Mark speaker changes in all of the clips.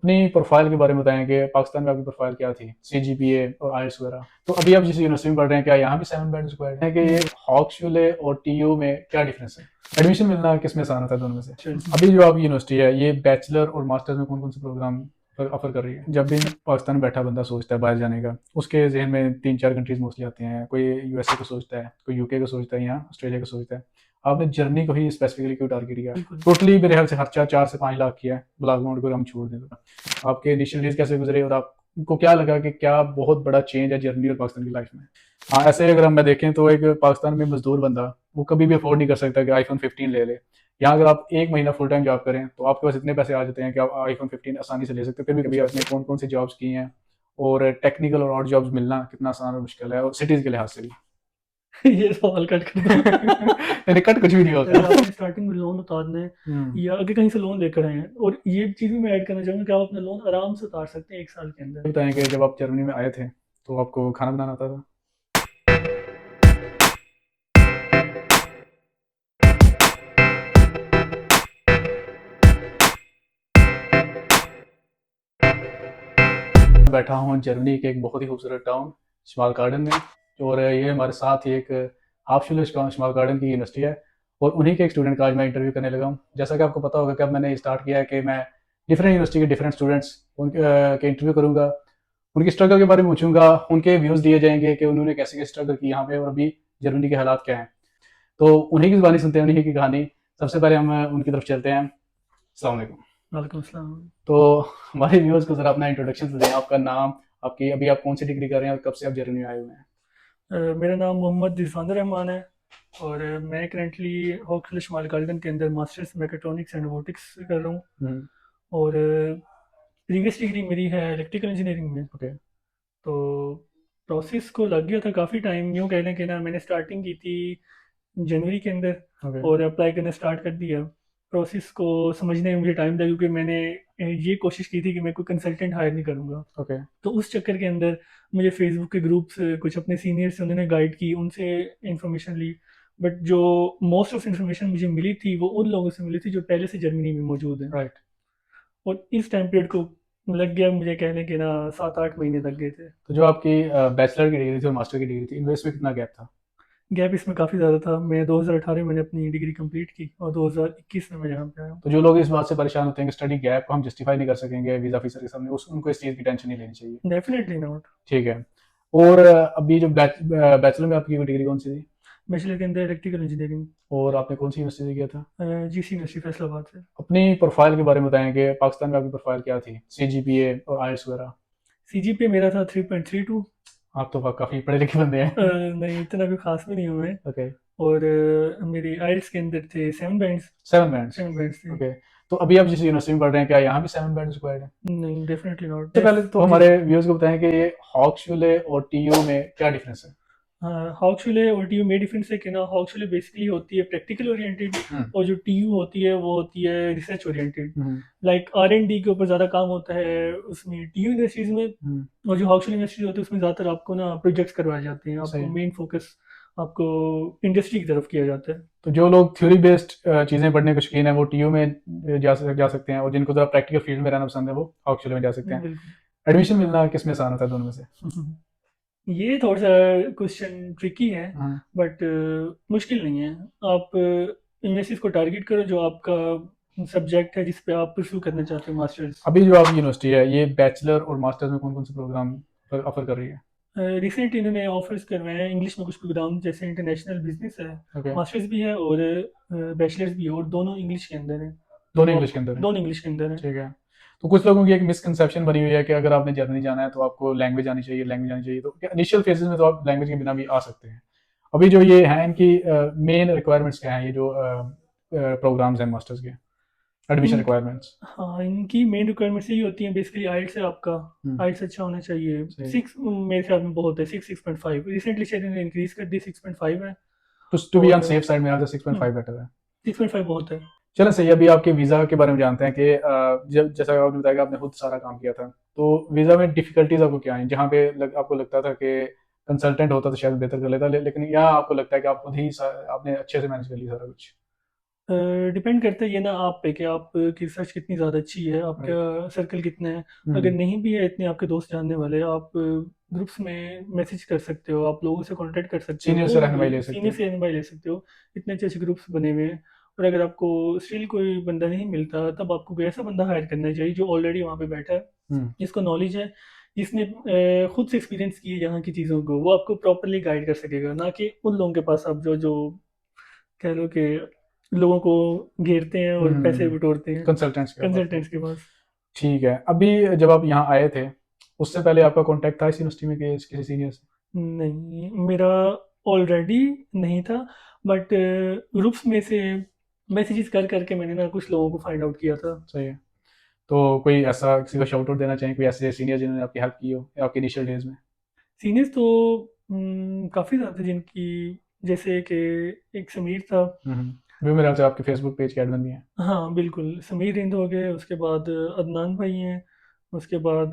Speaker 1: अपनी प्रोफाइल के बारे में बताएं कि पाकिस्तान में आपकी प्रोफाइल क्या थी, सीजीपीए और आईएलटीएस वगैरह। तो अभी आप जिस यूनिवर्सिटी में पढ़ रहे हैं, क्या यहाँ भी 7 बैंड रिक्वायर्ड है कि ये हॉक्सविले और टीयू में क्या डिफरेंस है? एडमिशन मिलना किस में आसान होता है दोनों में से? अभी जो आपकी यूनिवर्सिटी है ये बैचलर और मास्टर्स में कौन कौन से प्रोग्राम ऑफर कर रही है? जब भी पाकिस्तान में बैठा बंदा सोचता है बाहर जाने का, उसके जहन में 3-4 कंट्रीज मोस्टली आती हैं। कोई यूएसए को सोचता है, कोई यूके को सोचता है, यहाँ ऑस्ट्रेलिया को सोचता है। आपने जर्नी को ही स्पेसिफिकली क्यों टारगेट किया? टोटली मेरे ख्याल से खर्चा 4 से 5 लाख किया है, ब्लॉक अमाउंट को हम छोड़ दें तो। आपके इनिशियल डेज कैसे गुजरे और आपको क्या लगा कि क्या बहुत बड़ा चेंज है जर्नी और पाकिस्तान की लाइफ में? हाँ, ऐसे अगर हम देखें तो एक पाकिस्तान में मजदूर बंदा वो कभी भी अफोर्ड नहीं कर सकता कि आईफोन 15 ले ले। यहाँ अगर आप 1 महीना फुल टाइम जॉब करें तो आपके पास इतने पैसे आ जाते हैं कि आप आईफोन 15 आसानी से ले सकते हो। फिर भी कभी आपने कौन कौन सी जॉब्स की हैं और टेक्निकल और और जॉब्स मिलना कितना आसान और मुश्किल है, और सिटीज के लिहाज से भी?
Speaker 2: ये सवाल कट कर दो।
Speaker 1: मैंने कट कुछ भी नहीं
Speaker 2: अगर
Speaker 1: होता।
Speaker 2: आपने स्टार्टिंग में लोन उतारना है या आगे कहीं से लोन लेकर आए हैं, और ये चीज़ भी मैं ऐड करना चाहूँगा कि आप अपना लोन आराम से उतार सकते हैं 1 साल के अंदर।
Speaker 1: बताएं कि जब आप जर्मनी में आए थे तो आपको खाना बनाना आता था? बैठा हूँ जर्मनी के एक बहुत ही खूबसूरत टाउन स्माल गार्डन में, और ये हमारे साथ ही एक हाफ शुलिश स्माल गार्डन की यूनिवर्सिटी है, और उन्हीं के एक स्टूडेंट का आज मैं इंटरव्यू करने लगा हूँ। जैसा कि आपको पता होगा कि अब मैंने स्टार्ट किया है कि मैं डिफरेंट यूनिवर्सिटी के डिफरेंट स्टूडेंट्स के इंटरव्यू करूँगा, उनकी स्ट्रगल के बारे में पूछूंगा, उनके व्यूज़ दिए जाएंगे कि उन्होंने कैसे कैसे स्ट्रगल की यहाँ पे और अभी जर्मनी के हालात क्या हैं। तो उन्हीं की ज़ुबानी सुनते हैं, उन्हीं की कहानी। सबसे पहले हम उनकी तरफ चलते हैं। अस्सलाम वालेकुम।
Speaker 2: वालेकुम अस्सलाम।
Speaker 1: तो हमारे व्यूअर्स को ज़रा अपना इंट्रोडक्शन दें, आपका नाम, आपकी अभी आप कौन सी डिग्री कर रहे हैं और कब से आप जर्मनी में आए हुए हैं?
Speaker 2: मेरा नाम मोहम्मद रिजवान रहमान है, और मैं करंटली हॉक्सविले स्माल गार्डन के अंदर मास्टर्स मैकेट्रॉनिक्स एंड रोबोटिक्स कर रहा हूँ।
Speaker 1: हम्म।
Speaker 2: और प्रीवियस डिग्री मेरी है इलेक्ट्रिकल इंजीनियरिंग में।
Speaker 1: ओके।
Speaker 2: तो प्रोसेस को लग गया था काफ़ी टाइम, यूँ कह लें कि ना, मैंने स्टार्टिंग की थी जनवरी के अंदर
Speaker 1: ओके।
Speaker 2: और अप्लाई करना स्टार्ट कर दिया। प्रोसेस को समझने में मुझे टाइम लगा, क्योंकि मैंने ये कोशिश की थी कि मैं कोई कंसल्टेंट हायर नहीं करूँगा।
Speaker 1: ओके।
Speaker 2: तो उस चक्कर के अंदर मुझे फेसबुक के ग्रुप्स, कुछ अपने सीनियर्स से उन्होंने गाइड की, उनसे इन्फॉर्मेशन ली। बट जो मोस्ट ऑफ इन्फॉर्मेशन मुझे मिली थी वो उन लोगों से मिली थी जो पहले से जर्मनी में मौजूद हैं।
Speaker 1: राइट।
Speaker 2: और इस टाइम पीरियड को लग गया मुझे कहने के ना 7-8 महीने लग गए थे।
Speaker 1: तो जो आपकी बैचलर की डिग्री थी और मास्टर की डिग्री थी, इनमें इसमें कितना गैप था?
Speaker 2: गैप इसमें काफ़ी ज़्यादा था। मैं 2018 में मैंने अपनी डिग्री कंप्लीट की और 2021 में मैं यहाँ पे आया हूँ।
Speaker 1: तो जो लोग इस बात से परेशान होते हैं कि स्टडी गैप को हम जस्टिफाई नहीं कर सकेंगे वीज़ा ऑफिसर के सामने, उनको इस चीज़ की टेंशन नहीं लेनी चाहिए।
Speaker 2: Definitely not.
Speaker 1: ठीक है। और अभी जो बैचलर में आपकी डिग्री कौन सी थी?
Speaker 2: बैचलर के अंदर इलेक्ट्रिकल इंजीनियरिंग,
Speaker 1: और आपने कौन सी यूनिवर्सिटी से किया था?
Speaker 2: जीसी यूनिवर्सिटी फैसलाबाद से।
Speaker 1: अपनी प्रोफाइल के बारे में बताएं कि पाकिस्तान में आपकी प्रोफाइल क्या थी, सीजीपीए और आईएलटीएस वगैरह।
Speaker 2: सीजीपीए मेरा था 3.32।
Speaker 1: आप तो काफ़ी पढ़े लिखे बंदे हैं।
Speaker 2: नहीं, इतना भी खास भी नहीं हूँ मैं।
Speaker 1: ओके।
Speaker 2: और मेरी आइल्स के अंदर थे 7 बैंड्स।
Speaker 1: 7 बैंड्स।
Speaker 2: 7 बैंड्स थे।
Speaker 1: ओके। तो अभी आप जिस यूनिवर्सिटी में पढ़ रहे हैं, क्या यहाँ भी 7 बैंड्स रिक्वायर्ड है?
Speaker 2: नहीं, डेफिनेटली नॉट।
Speaker 1: सबसे पहले तो हमारे व्यूअर्स को बताएं कि ये हॉक्सविले और टीयू में क्या डिफरेंस है?
Speaker 2: हॉक्सविले और टीयू में डिफरेंस है कि ना, हॉक्सविले बेसिकली होती है प्रैक्टिकल ओरिएंटेड,
Speaker 1: हम्म।
Speaker 2: और जो टीयू होती है वो होती है रिसर्च ओरिएंटेड।
Speaker 1: हम्म।
Speaker 2: लाइक R&D के ऊपर ज़्यादा काम होता है उसमें टीयू यूनिवर्सिटीज़ में।
Speaker 1: हम्म।
Speaker 2: और जो हॉक्सविले यूनिवर्सिटी होती है उसमें ज़्यादातर आपको ना प्रोजेक्ट्स करवाए जाते हैं,
Speaker 1: सही
Speaker 2: आपको
Speaker 1: है।
Speaker 2: मेन फोकस आपको इंडस्ट्री की तरफ किया जाता है।
Speaker 1: तो जो लोग थ्योरी बेस्ड चीज़ें पढ़ने के शौकीन है वो टीयू में जा सकते हैं, और जिनको ज़रा प्रैक्टिकल फील्ड में रहना पसंद है वो हॉक्सविले में जा सकते हैं।
Speaker 2: बिल्कुल।
Speaker 1: एडमिशन मिलना किस में आसान होता है दोनों में से?
Speaker 2: ये थोड़ा सा क्वेश्चन ट्रिकी है,
Speaker 1: हाँ।
Speaker 2: बट मुश्किल नहीं है। आप यूनिवर्सिटीज़ को टारगेट करो जो आपका सब्जेक्ट है जिस पे आप परस्यू करना चाहते हो मास्टर्स।
Speaker 1: अभी जो आपकी यूनिवर्सिटी है ये बैचलर और मास्टर्स में कौन कौन से प्रोग्राम ऑफर कर रही है?
Speaker 2: रिसेंट इन्होंने ऑफर्स करवाए हैं इंग्लिश में कुछ प्रोग्राम, जैसे इंटरनेशनल बिजनेस है,
Speaker 1: ओके।
Speaker 2: मास्टर्स भी है और बैचलर्स भी है, और दोनों इंग्लिश के अंदर है।
Speaker 1: दोनों
Speaker 2: तो
Speaker 1: इंग्लिश
Speaker 2: आप
Speaker 1: के अंदर है?
Speaker 2: दोनों इंग्लिश के अंदर है।
Speaker 1: ठीक है। तो कुछ लोगों की एक मिसकंसेप्शन बनी हुई है कि अगर आपने जर्मनी जाना है तो आपको लैंग्वेज आनी चाहिए, लैंग्वेज आनी चाहिए। तो इनिशियल फेजेस में तो आप लैंग्वेज के बिना भी आ सकते हैं। अभी जो ये हैं इनकी मेन रिक्वायरमेंट्स क्या हैं, ये जो प्रोग्राम्स हैं मास्टर्स के, एडमिशन
Speaker 2: इन
Speaker 1: रिक्वायरमेंट्स?
Speaker 2: हाँ, इनकी मेन रिक्वायरमेंट्स यही होती हैं बेसिकली। आइल्स है आपका,
Speaker 1: हम्म।
Speaker 2: आइल्स अच्छा होना चाहिए।
Speaker 1: सही।
Speaker 2: 6 मेरे ख्याल में बहुत है, 6-6.5। रिसेंटली शायद इन्होंने इंक्रीज कर दी, 6.5 है।
Speaker 1: तो टू बी ऑन
Speaker 2: और
Speaker 1: सेफ साइड में आता 6.5 बेटर है।
Speaker 2: 6.5 बहुत है।
Speaker 1: चलो सही है। अभी आपके वीज़ा के बारे में जानते हैं कि जब जैसा आपने बताया कि आपने खुद सारा काम किया था, तो वीज़ा में डिफिकल्टीज आपको क्या आई, जहाँ पे आपको लगता था कि कंसल्टेंट होता तो शायद बेहतर कर लेता, लेकिन यहाँ आपको लगता है कि आप खुद ही आपने अच्छे से मैनेज कर लिया सारा कुछ?
Speaker 2: डिपेंड करता है ये ना आप पे कि आपकी रिसर्च कितनी ज़्यादा अच्छी है, आपका सर्कल कितना है। अगर
Speaker 1: हम्म।
Speaker 2: नहीं भी है इतने आपके दोस्त जानने वाले, आप ग्रुप्स में मैसेज कर सकते हो, आप लोगों से कांटेक्ट कर सकते हो,
Speaker 1: सीनियर से
Speaker 2: कोई
Speaker 1: रहनुमाई
Speaker 2: भी
Speaker 1: ले सकते
Speaker 2: सीनियर
Speaker 1: हो।
Speaker 2: से एनवाई ले सकते हो। इतने अच्छे अच्छे ग्रुप्स बने हुए हैं। और अगर आपको स्टिल कोई बंदा नहीं मिलता, तब आपको कोई ऐसा बंदा हायर करना चाहिए जो ऑलरेडी वहाँ पे बैठा है,
Speaker 1: हम्म।
Speaker 2: जिसको नॉलेज है, जिसने खुद से एक्सपीरियंस की है यहाँ की चीज़ों को, वो आपको प्रॉपरली गाइड कर सकेगा। ना कि उन लोगों के पास आप जो जो कह लो कि लोगों को घेरते हैं और पैसे
Speaker 1: हम्म।
Speaker 2: बटोरते हैं
Speaker 1: कंसल्टेंट्स की आप बात करें।
Speaker 2: कंसल्टेंट्स के पास।
Speaker 1: ठीक है, अभी जब आप यहाँ आए थे उससे पहले आपका कांटेक्ट था इस यूनिवर्सिटी में कि किसी सीनियर से?
Speaker 2: नहीं, मेरा ऑलरेडी नहीं था, बट ग्रुप्स में से मैसेजेस कर करके मैंने ना कुछ लोगों को फाइंड आउट किया था।
Speaker 1: सही है। तो कोई ऐसा किसी को शाउट आउट देना चाहें, कोई ऐसे सीनियर जिन्होंने आपकी हेल्प की हो आपके इनिशियल डेज में?
Speaker 2: सीनियर्स तो काफ़ी ज़्यादा थे जिनकी, जैसे कि एक समीर था।
Speaker 1: वो मेरे ख्याल से आपके फेसबुक पेज के एडमिन भी हैं।
Speaker 2: हाँ बिल्कुल, समीर हिंद हो गए, उसके बाद अदनान भाई हैं, उसके बाद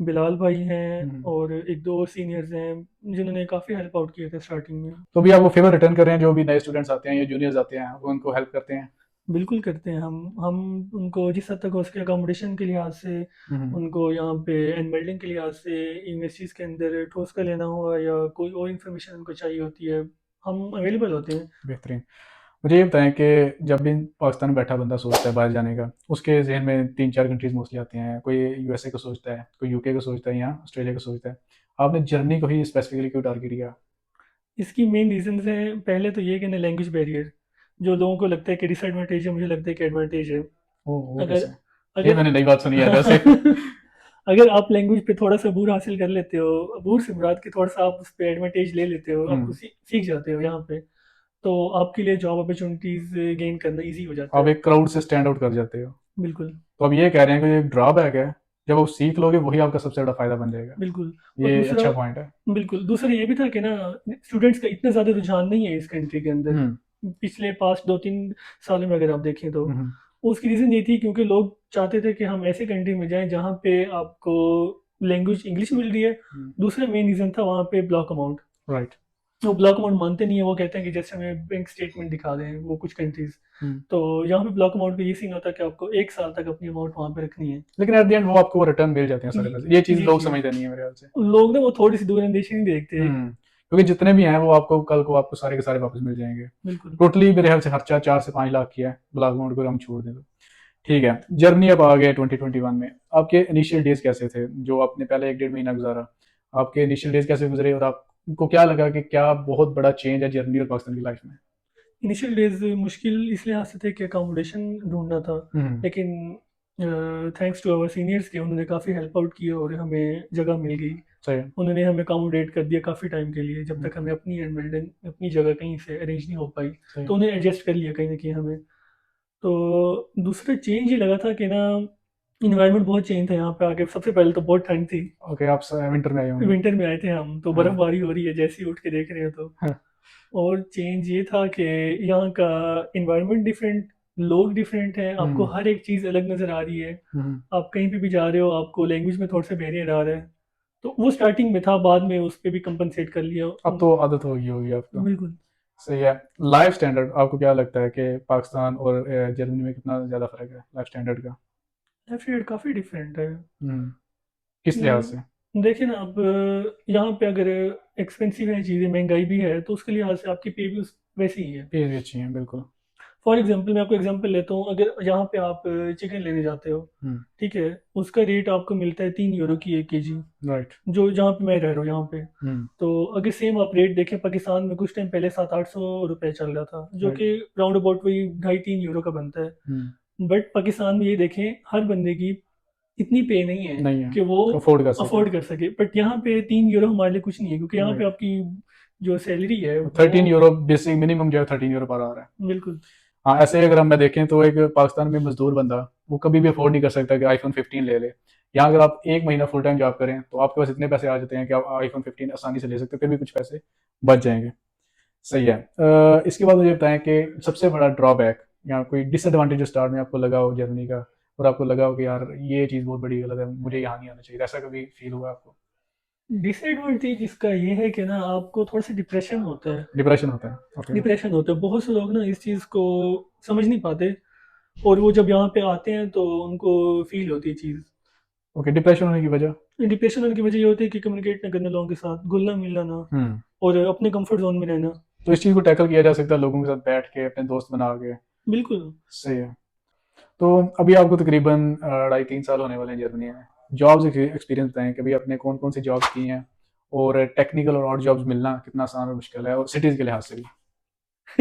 Speaker 2: बिलाल भाई हैं,
Speaker 1: हम्म।
Speaker 2: और एक दो और सीनियर्स हैं जिन्होंने काफ़ी हेल्प आउट किए थे स्टार्टिंग में।
Speaker 1: तो भी आप वो फेवर रिटर्न कर रहे हैं, जो भी नए स्टूडेंट्स आते हैं या जूनियर्स आते हैं वो उनको हेल्प करते हैं?
Speaker 2: बिल्कुल करते हैं हम उनको जिस हद तक हो सके अकोमोडेशन के लिहाज से,
Speaker 1: हम्म।
Speaker 2: उनको यहाँ पे एंड बिल्डिंग के लिहाज से, यूनिवर्सिटीज़ के अंदर ठोस का लेना हुआ या कोई और इन्फॉर्मेशन उनको चाहिए होती है, हम अवेलेबल होते हैं।
Speaker 1: बेहतरीन। मुझे ये बताएं कि जब भी पाकिस्तान में बैठा बंदा सोचता है बाहर जाने का, उसके जहन में 3-4 कंट्रीज मोस्टली आती हैं। कोई यूएसए को सोचता है, कोई यूके को सोचता है, या ऑस्ट्रेलिया को सोचता है। आपने जर्मनी को ही स्पेसिफिकली क्यों टारगेट किया?
Speaker 2: इसकी मेन रीजन है, पहले तो ये कि ना लैंग्वेज बैरियर, जो लोगों को लगता है कि डिसएडवांटेज है, मुझे लगता है कि एडवांटेज है।
Speaker 1: वो कैसे?
Speaker 2: अगर
Speaker 1: ये
Speaker 2: अगर
Speaker 1: मैंने नई बात सुनी है वैसे।
Speaker 2: अगर आप लैंग्वेज पे थोड़ा सा अबूर हासिल कर लेते हो, अबूर से मुराद कि थोड़ा सा आप उस पे एडवांटेज ले लेते हो, आप
Speaker 1: हम्म।
Speaker 2: सीख जाते हो यहाँ पे, तो आपके लिए जॉब अपॉर्चुनिटीज गेन करना इजी हो जाता
Speaker 1: आप
Speaker 2: है।
Speaker 1: एक क्राउड से स्टैंड आउट कर जाते हो।
Speaker 2: बिल्कुल।
Speaker 1: तो अब ये कह रहे हैं कि ये ड्रॉबैक है, जब आप सीख लोगे वही आपका सबसे बड़ा फायदा बन जाएगा।
Speaker 2: बिल्कुल। और
Speaker 1: ये
Speaker 2: दूसरा,
Speaker 1: अच्छा पॉइंट है।
Speaker 2: दूसरा ये भी था कि ना स्टूडेंट्स का इतना ज़्यादा रुझान नहीं है इस कंट्री के अंदर,
Speaker 1: हम्म।
Speaker 2: पिछले पास्ट 2-3 सालों में अगर आप देखें तो।
Speaker 1: हम्म।
Speaker 2: उसकी रीज़न ये थी क्योंकि लोग चाहते थे कि हम ऐसे कंट्री में जाएं जहाँ पे आपको लैंग्वेज इंग्लिश मिल रही है। दूसरा मेन रीज़न था वहाँ पे ब्लॉक अमाउंट।
Speaker 1: राइट।
Speaker 2: वो ब्लॉक अमाउंट मानते नहीं है, वो कहते हैं कि जैसे हमें बैंक स्टेटमेंट दिखा दें वो कुछ कंट्रीज। तो यहाँ पे ब्लॉक अमाउंट का ये सीन होता है कि आपको 1 साल तक अपनी अमाउंट वहाँ पे रखनी है।
Speaker 1: लेकिन एट द एंड वो आपको रिटर्न मिल जाते हैं सारे पैसे, ये चीज़
Speaker 2: ये
Speaker 1: लोग
Speaker 2: चीज़
Speaker 1: समझते नहीं है मेरे ख्याल से।
Speaker 2: लोग ना वो थोड़ी सी दूरअंदेशी नहीं देखते।
Speaker 1: क्योंकि जितने भी हैं वो आपको कल को आपको सारे के सारे वापस मिल जाएंगे।
Speaker 2: बिल्कुल।
Speaker 1: टोटली मेरे ख्याल से खर्चा 4 से 5 लाख की है, ब्लॉक अमाउंट को हम छोड़ दें तो। ठीक है, जर्मनी अब आ गए 2021 में। आपके इनिशियल डेज कैसे थे, जो आपने पहले 1-1.5 महीना गुजारा? आपके इनिशियल डेज कैसे गुजरे और आपको क्या लगा कि क्या बहुत बड़ा चेंज है जर्मनी और पाकिस्तान की लाइफ में?
Speaker 2: इनिशियल डेज मुश्किल इस लिहाज से थे कि अकोमोडेशन ढूंढना था,
Speaker 1: हम्म।
Speaker 2: लेकिन थैंक्स टू आवर सीनियर्स के उन्होंने काफ़ी हेल्प आउट किया और हमें जगह मिल गई।
Speaker 1: सही है।
Speaker 2: उन्होंने हमें अकोमोडेट कर दिया काफ़ी टाइम के लिए, जब
Speaker 1: हम्म।
Speaker 2: तक हमें अपनी बिल्डिंग अपनी जगह कहीं से अरेंज नहीं हो पाई।
Speaker 1: सही है।
Speaker 2: तो उन्हें एडजस्ट कर लिया कहीं ना कहीं हमें। तो दूसरा चेंज ये लगा था कि ना इन्वायरमेंट बहुत चेंज था यहाँ पे आके। सबसे पहले तो बहुत ठंड थी,
Speaker 1: ओके, आप विंटर में आए होंगे।
Speaker 2: विंटर में आए थे हम, तो
Speaker 1: हाँ।
Speaker 2: बर्फबारी हो रही है जैसे ही उठ के देख रहे हो तो।
Speaker 1: हाँ।
Speaker 2: और चेंज ये था कि यहाँ का इन्वायरमेंट डिफरेंट, लोग डिफरेंट हैं, आपको
Speaker 1: हम्म।
Speaker 2: हर एक चीज़ अलग नज़र आ रही है।
Speaker 1: हम्म।
Speaker 2: आप कहीं पे भी जा रहे हो आपको लैंग्वेज में थोड़ा सा बैरियर आ रहा है। तो वो स्टार्टिंग में था, बाद में उस पर भी कंपनसेट कर लिया।
Speaker 1: अब तो आदत हो गई होगी आपको।
Speaker 2: बिल्कुल।
Speaker 1: सही है। लाइफ स्टैंडर्ड आपको क्या लगता है कि पाकिस्तान और जर्मनी में कितना ज़्यादा फर्क है लाइफ स्टैंडर्ड का?
Speaker 2: लाइफ रेट काफ़ी डिफरेंट है।
Speaker 1: किस लिहाज से?
Speaker 2: देखिए ना, अब यहाँ पे अगर एक्सपेंसिव है चीज़ें, महंगाई भी है, तो उसके लिहाज से आपकी पे भी वैसी ही है।
Speaker 1: पे भी अच्छी हैं बिल्कुल।
Speaker 2: फॉर एग्जांपल मैं आपको एग्जांपल लेता हूँ, अगर यहाँ पे आप चिकन लेने जाते हो,
Speaker 1: हम्म।
Speaker 2: ठीक है, उसका रेट आपको मिलता है 3 यूरो की 1 केजी,
Speaker 1: राइट।
Speaker 2: जो जहाँ पे मैं रह रहा हूँ यहाँ पे।
Speaker 1: हम्म।
Speaker 2: तो अगर सेम आप रेट देखें, पाकिस्तान में कुछ टाइम पहले 700-800 रुपये चल रहा था, जो
Speaker 1: राइट।
Speaker 2: कि राउंड अबाउट वही 2.5-3 यूरो का बनता
Speaker 1: हम्म।
Speaker 2: है। बट पाकिस्तान में ये देखें, हर बंदे की इतनी पे नहीं है
Speaker 1: नहीं है,
Speaker 2: कि वो
Speaker 1: अफोर्ड कर सके।
Speaker 2: अफोर्ड कर सके। बट यहाँ पे 3 यूरो हमारे लिए कुछ नहीं है, क्योंकि यहाँ पे
Speaker 1: राइट।
Speaker 2: आपकी जो सैलरी है वो।
Speaker 1: 13 यूरो बेसिक मिनिमम जो है 13 यूरो पर आ रहा है।
Speaker 2: बिल्कुल।
Speaker 1: हाँ, ऐसे अगर हम मैं देखें तो एक पाकिस्तान में मजदूर बंदा वो कभी भी अफोर्ड नहीं कर सकता कि iPhone 15 ले ले। यहाँ अगर आप 1 महीना फुल टाइम जॉब करें तो आपके पास इतने पैसे आ जाते हैं कि आप iPhone 15 आसानी से ले सकते हो, फिर भी कुछ पैसे बच जाएंगे। सही है। इसके बाद मुझे बताएं कि सबसे बड़ा ड्रॉबैक या कोई डिसएडवांटेज जो स्टार्ट में आपको लगा हो जर्मनी का, और आपको लगा हो कि यार ये चीज़ बहुत बड़ी गलत है, मुझे यहाँ नहीं आना चाहिए, ऐसा कभी फील हुआ आपको?
Speaker 2: डिसएडवांटेज इसका ये है कि ना आपको थोड़ा सा डिप्रेशन होता है।
Speaker 1: डिप्रेशन होता है, ओके।
Speaker 2: डिप्रेशन होता है, बहुत से लोग ना इस चीज़ को समझ नहीं पाते, और वो जब यहाँ पे आते हैं तो उनको फील होती है चीज़।
Speaker 1: ओके, डिप्रेशन होने की वजह।
Speaker 2: डिप्रेशन होने की वजह ये होती है कि कम्युनिकेट ना करना लोगों के साथ, घुलना मिलना ना,
Speaker 1: हम्म।
Speaker 2: और अपने कंफर्ट जोन में रहना।
Speaker 1: तो इस चीज़ को टैकल किया जा सकता है लोगों के साथ बैठ के, अपने दोस्त बना के।
Speaker 2: बिल्कुल।
Speaker 1: सही है। तो अभी आपको तकरीबन 2.5-3 साल होने वाले हैं जर्मनी में। जॉब्स एक्सपीरियंस बताएं कि अभी आपने कौन कौन सी जॉब्स की हैं, और टेक्निकल और जॉब्स मिलना कितना आसान और मुश्किल है, और सिटीज़ के लिहाज से भी।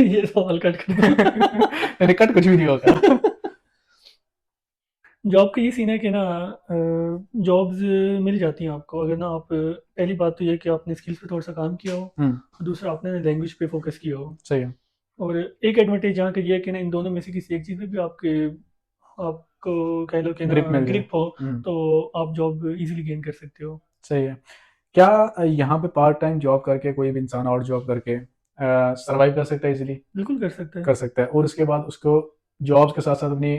Speaker 2: ये सवाल कट कर दो।
Speaker 1: मैंने कट कुछ भी नहीं होगा।
Speaker 2: जॉब का ये सीन है कि ना जॉब्स मिल जाती हैं आपको, अगर ना आप पहली बात तो ये कि आपने स्किल्स पे थोड़ा सा काम किया हो,
Speaker 1: हम्म।
Speaker 2: और दूसरा आपने लैंग्वेज पे फोकस किया हो।
Speaker 1: सही है।
Speaker 2: और एक एडवांटेज यहाँ का ये है कि ना इन दोनों में से किसी एक चीज़ में भी आपको कह लो कि ना
Speaker 1: ग्रिप मिल जाए।
Speaker 2: ग्रिप हो,
Speaker 1: हम्म।
Speaker 2: तो आप जॉब इजीली गेन कर सकते हो।
Speaker 1: सही है। क्या यहाँ पे पार्ट टाइम जॉब करके कोई भी इंसान और जॉब करके सरवाइव कर सकता है इजीली?
Speaker 2: बिल्कुल कर सकते हैं।
Speaker 1: कर सकता है, और उसके बाद उसको जॉब्स के साथ साथ अपनी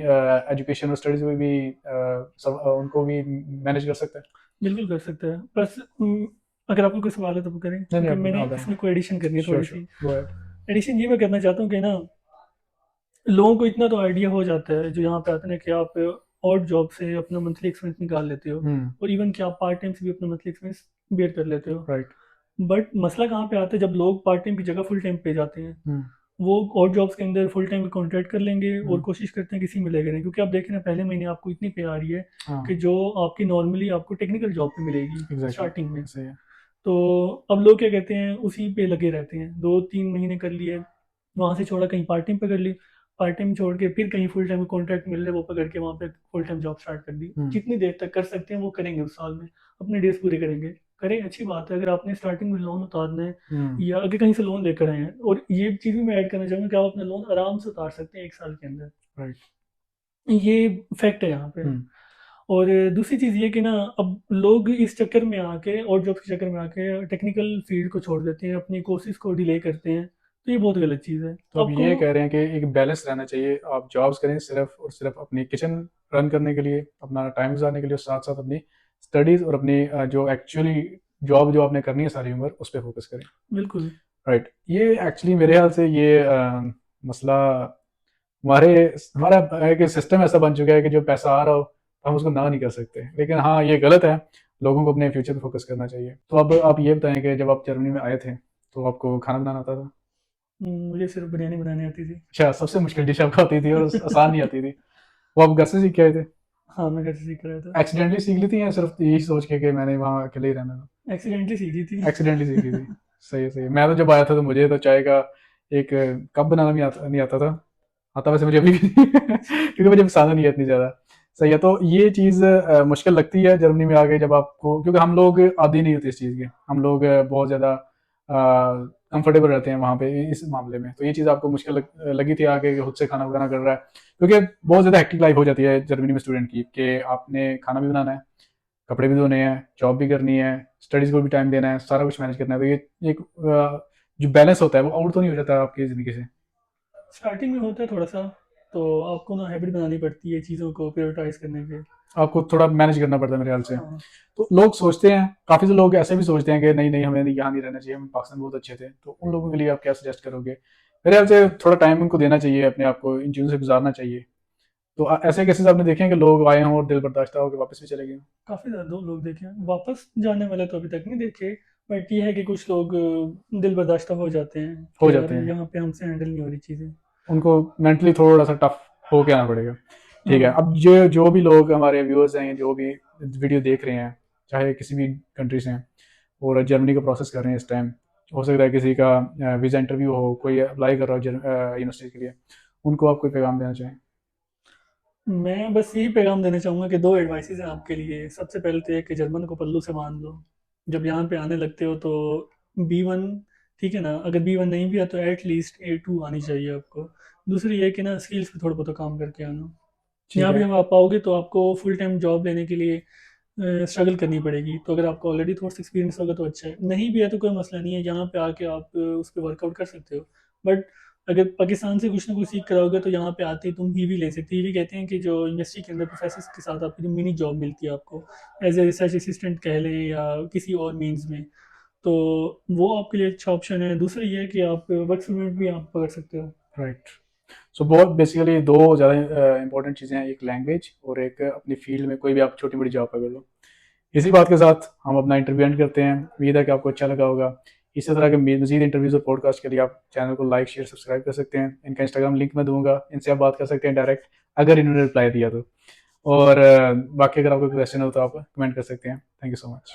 Speaker 1: एजुकेशन और स्टडीज में भी उनको भी मैनेज कर सकता है।
Speaker 2: बिल्कुल कर सकते हैं, बस अगर आपको कोई सवाल है तो वो करें,
Speaker 1: नहीं नहीं,
Speaker 2: क्योंकि मैंने
Speaker 1: आप
Speaker 2: इसमें कोई एडिशन करनी है
Speaker 1: श्योर
Speaker 2: थोड़ी
Speaker 1: sure,
Speaker 2: see.
Speaker 1: Go ahead.
Speaker 2: Addition ये मैं करना चाहता हूँ कि ना लोगों को इतना तो आइडिया हो जाता है जो यहाँ पे आते हैं कि आप और जॉब से अपना मंथली एक्सपेंस निकाल लेते हो,
Speaker 1: हम्म।
Speaker 2: और इवन कि आप पार्ट टाइम से भी अपना मंथली एक्सपेंस बेयर कर लेते हो।
Speaker 1: राइट।
Speaker 2: बट मसला कहाँ पे आता है, जब लोग पार्ट टाइम की जगह फुल टाइम पे जाते हैं,
Speaker 1: हम्म।
Speaker 2: वो और जॉब्स के अंदर फुल टाइम कॉन्ट्रैक्ट कर लेंगे और
Speaker 1: हम्म।
Speaker 2: कोशिश करते हैं किसी में लगे रहें, क्योंकि आप देखें ना पहले महीने आपको इतनी पे आ रही है
Speaker 1: हाँ।
Speaker 2: कि जो आपकी नॉर्मली आपको टेक्निकल जॉब पे मिलेगी
Speaker 1: एग्जैक्टली।
Speaker 2: स्टार्टिंग में।
Speaker 1: सही है।
Speaker 2: तो अब लोग क्या कहते हैं, उसी पे लगे रहते हैं, 2-3 महीने कर लिए, वहाँ से छोड़ा कहीं पार्ट टाइम पे कर ली, पार्ट टाइम छोड़ के फिर कहीं फुल टाइम कॉन्ट्रैक्ट मिल रहा है वो पकड़ के वहाँ पे फुल टाइम जॉब स्टार्ट कर दी।
Speaker 1: हम्म।
Speaker 2: जितनी देर तक कर सकते हैं वो करेंगे, उस साल में अपने डेज पूरे करेंगे। करें, अच्छी बात है। अगर आपने स्टार्टिंग में लोन उतारना है
Speaker 1: हम्म।
Speaker 2: या अगर कहीं से लोन लेकर आए हैं, और ये चीज़ भी मैं ऐड करना चाहूँगा कि आप अपना लोन आराम से उतार सकते हैं 1 साल के अंदर।
Speaker 1: राइट।
Speaker 2: ये फैक्ट है यहाँ पे।
Speaker 1: हम्म।
Speaker 2: और दूसरी चीज़ ये कि ना अब लोग इस चक्कर में आके और जॉब के चक्कर में आके टेक्निकल फील्ड को छोड़ देते हैं, अपनी कोर्सेज को डिले करते हैं, तो ये बहुत गलत चीज़ है
Speaker 1: तो अब
Speaker 2: आपको।
Speaker 1: ये कह रहे हैं कि एक बैलेंस रहना चाहिए, आप जॉब्स करें सिर्फ और सिर्फ अपनी किचन रन करने के लिए, अपना टाइम गुजारने के लिए, साथ साथ अपनी स्टडीज और अपनी जो एक्चुअली जॉब जो आपने करनी है सारी उम्र, उस पर फोकस करें।
Speaker 2: बिल्कुल।
Speaker 1: राइट। ये एक्चुअली मेरे ख्याल से ये मसला हमारे हमारा एक सिस्टम ऐसा बन चुका है कि जो पैसा आ रहा हो तो हम उसको ना नहीं कर सकते, लेकिन हाँ ये गलत है। लोगों को अपने फ्यूचर पे फोकस करना चाहिए। तो अब आप ये बताएं कि जब आप जर्मनी में आए थे तो आपको खाना बनाना आता था?
Speaker 2: मुझे सिर्फ बिरयानी बनानी आती थी।
Speaker 1: अच्छा, सबसे मुश्किल डिश आपको आती थी और आसान नहीं आती थी, वो आप घर से सीख के आए थे?
Speaker 2: हाँ, मैं घर से सीख रहा था।
Speaker 1: एक्सीडेंटली सीख ली थी या सिर्फ यही सोच के कि मैंने वहाँ अकेले ही रहना था?
Speaker 2: एक्सीडेंटली सीखी थी।
Speaker 1: एक्सीडेंटली सीखी थी। सही है, सही है। मैं तो जब आया था तो मुझे तो चाय का एक कप बनाना भी नहीं आता था। आता वैसे मुझे अभी भी नहीं क्योंकि मुझे पसंद नहीं है इतनी ज़्यादा। सही है। तो ये चीज़ मुश्किल लगती है जर्मनी में आके जब आपको, क्योंकि हम लोग आदी नहीं होते इस चीज़ के, हम लोग बहुत ज़्यादा कंफर्टेबल रहते हैं वहाँ पे इस मामले में। तो ये चीज़ आपको मुश्किल लगी थी आके कि खुद से खाना वगैरह कर रहा है, क्योंकि बहुत ज़्यादा हेक्टिक लाइफ हो जाती है जर्मनी में स्टूडेंट की, कि आपने खाना भी बनाना है, कपड़े भी धोने हैं, जॉब भी करनी है, स्टडीज़ को भी टाइम देना है, सारा कुछ मैनेज करना है। तो ये एक जो बैलेंस होता है वो आउट तो नहीं हो जाता आपकी ज़िंदगी से?
Speaker 2: स्टार्टिंग में होता है थोड़ा सा, तो आपको ना हैबिट बनानी पड़ती है चीज़ों को प्रायोरिटाइज करने की।
Speaker 1: आपको थोड़ा मैनेज करना पड़ता है मेरे ख्याल से।
Speaker 2: हाँ।
Speaker 1: तो लोग सोचते हैं, काफ़ी से लोग ऐसे भी सोचते हैं कि नहीं नहीं हमें यहाँ नहीं रहना चाहिए, हम पाकिस्तान बहुत अच्छे थे। तो उन लोगों के लिए आप क्या सजेस्ट करोगे? मेरे ख्याल से थोड़ा टाइम उनको देना चाहिए, अपने आप को इन चीज़ों से गुजारना चाहिए। तो ऐसे केसेस आपने देखे हैं कि लोग आए हों और दिल बर्दाश्त होकर वापस भी चले गए हों?
Speaker 2: काफ़ी ज़्यादा दो लोग देखे हैं, वापस जाने वाले तो अभी तक नहीं देखे। बट ये है कि कुछ लोग दिल बर्दाश्त हो जाते हैं
Speaker 1: हो
Speaker 2: कि यार
Speaker 1: जाते हैं,
Speaker 2: यहाँ पे हमसे हैंडल नहीं हो रही चीज़ें।
Speaker 1: उनको मेंटली थोड़ा सा टफ होके आना पड़ेगा। ठीक है।
Speaker 2: हाँ।
Speaker 1: अब जो जो भी लोग हमारे व्यूअर्स हैं, जो भी वीडियो देख रहे हैं, चाहे किसी भी कंट्री से हैं और जर्मनी का प्रोसेस कर रहे हैं इस टाइम, हो सकता है किसी का वीज़ा इंटरव्यू हो, कोई अप्लाई कर रहा हो यूनिवर्सिटी के लिए, उनको आप कोई पैगाम देना चाहें?
Speaker 2: मैं बस यही पैगाम देना चाहूँगा कि दो एडवाइसेस हैं आपके लिए। सबसे पहले तो ये कि जर्मन को पल्लू से बांध लो। जब यहाँ पे आने लगते हो तो B1, ठीक है ना, अगर B1 नहीं भी है तो एट लीस्ट A2 आनी चाहिए आपको। दूसरी ये कि ना स्किल्स पे थोड़ा बहुत काम करके आना।
Speaker 1: ठीक
Speaker 2: यहाँ
Speaker 1: है।
Speaker 2: भी जब आप पाओगे तो आपको फुल टाइम जॉब लेने के लिए स्ट्रगल करनी पड़ेगी। तो अगर आपको ऑलरेडी थोड़ा सा एक्सपीरियंस होगा तो अच्छा है, नहीं भी है तो कोई मसला नहीं है, यहाँ पे आके आप उस पर वर्कआउट कर सकते हो। बट अगर पाकिस्तान से कुछ ना कुछ सीख कर आओगे तो यहाँ पे आते ही तुम हीवी ले सकते हो। हीवी कहते हैं कि जो यूनिवर्सिटी के अंदर प्रोफेसर के साथ आपकी जो मिनी जॉब मिलती है आपको एज ए रिसर्च असिस्टेंट कह लें या किसी और मीन्स में, तो वो आपके लिए अच्छा ऑप्शन है। दूसरा ये है कि आप वर्क परमिट भी आप पकड़ सकते हो।
Speaker 1: राइट। सो बहुत बेसिकली दो ज़्यादा इंपॉर्टेंट चीज़ें हैं, एक लैंग्वेज और एक अपनी फील्ड में कोई भी आप छोटी बड़ी जॉब पकड़ लो। इसी बात के साथ हम अपना इंटरव्यू एंड करते हैं। उम्मीद है कि आपको अच्छा लगा होगा। इसी तरह के मज़ीद इंटरव्यूज़ और पॉडकास्ट के लिए आप चैनल को लाइक शेयर सब्सक्राइब कर सकते हैं। इनका इंस्टाग्राम लिंक मैं दूंगा, इनसे आप बात कर सकते हैं डायरेक्ट, अगर इन्होंने रिप्लाई दिया तो। और बाकी अगर आपको क्वेश्चन हो तो आप कमेंट कर सकते हैं। Thank you so much.